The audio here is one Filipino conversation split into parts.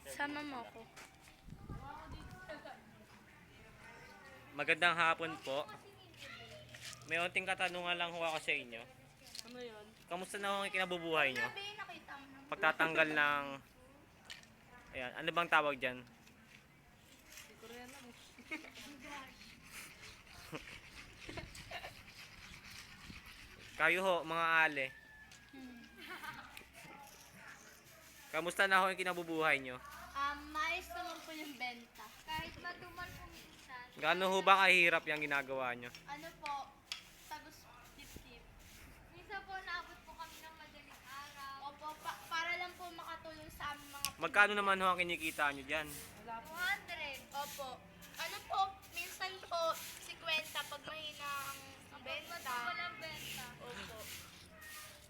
Sama mo ako. Magandang hapon po. May unting katanungan lang ho ako sa inyo. Ano yun? Kamusta na ho ang kinabubuhay nyo? Sabi, nakita mo naman. Pagtatanggal ng... Ayan, ano bang tawag dyan? Hindi ko rin alam eh. Kayo ho, mga ale. Kamusta na ho ang kinabubuhay nyo? Maayos naman po yung benta. Kahit matumal po minsan. Gaano ho ba kahirap yung ginagawa nyo? Ano po, tagos tip-tip. Minsan po naabot po kami ng madaling araw. Opo, para lang po makatulong sa aming mga Magkano naman ho ang kinikita nyo dyan? Wala po. 200. Opo. Ano po, minsan po 50 pag mahina ang benta. Walang benta. Opo.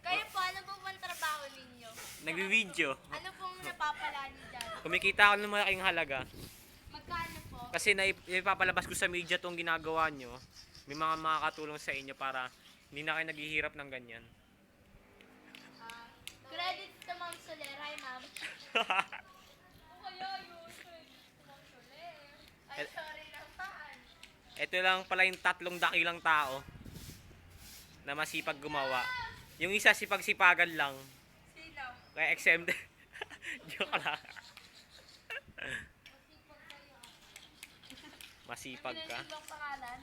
Kayo po, ano po bang trabaho ninyo? Nagwi-video. Ano pong napapala niyo dyan? Kumikita ako ng malaking halaga. Magkano po? Kasi naipapalabas ko sa media itong ginagawa nyo. May mga makakatulong sa inyo para hindi na kayo naghihirap ng ganyan. Credit to Ma'am Soler. Hi, Ma'am. Kaya yun. Credit to Ma'am Soler. Ay, sorry naman. Ito lang pala yung tatlong dakilang tao na masipag gumawa. Yung isa sipag-sipagan lang. Sino? Kaya exempted. Joke lang. Masipag ka. Ano yung pangalan?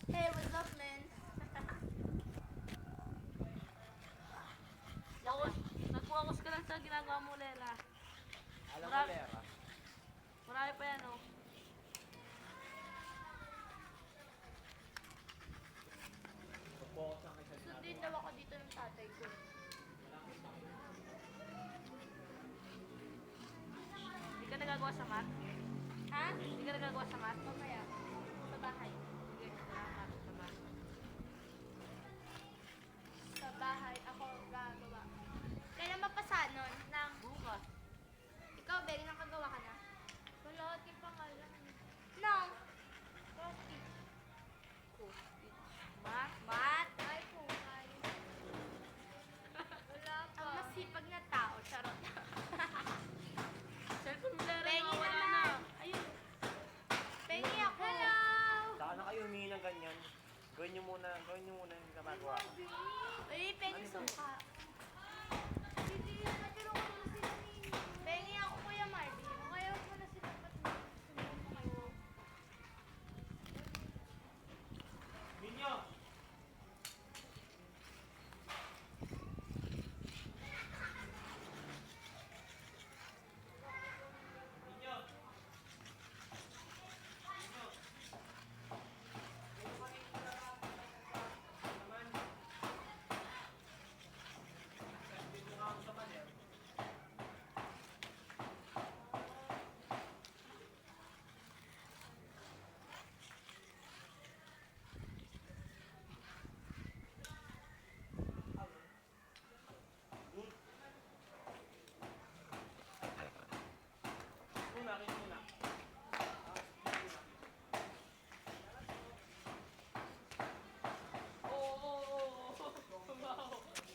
Hey, what's up, man? Nag-focus ka lang sa ginagawa mo, Lela. Alam mo, Lera. Marami pa yan, oh. Sundin daw ako dito ng tatay ko. Hindi ka nagagawa sa mat? Ha? Hindi ka nagagawa sa mat? Mamaya. Sa bahay. Sige, salamat. Salamat. Sa bahay ako gagawa. Kailan mapasa nun? Nang Bukas. ikaw, Beng, nakagawa ka na? Wala, di pangalan. Nang? Rocky. Mat? Mat? Ay, kungay. Wala pa. Ang masipag na tao, charot. Cellphone mo, Lela. Pengi Wala naman. na. Ayun. Pengi ako. Hello! Saan na kayo humingi ng ganyan? Gawin nyo muna yung ginagawa ko. Uy, pengi suka. Hindi, natiro ko na sila ninyo. Pengi ako, Kuya Marvin. Kaya ko na sila kayo. Ninyo!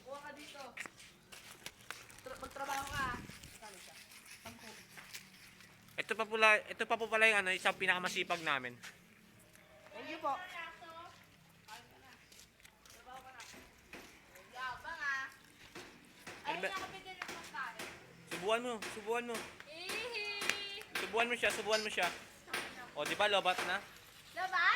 Kuha ka dito. Magtrabaho ka. Ito pa po pala yung isang pinakamasipag namin. Thank you po. Yabang ah. Ay, Ano ba- nakabigyan ng pagkain. Subuan mo. Hihi! Subuan mo siya. O, di ba lobat na? Diba?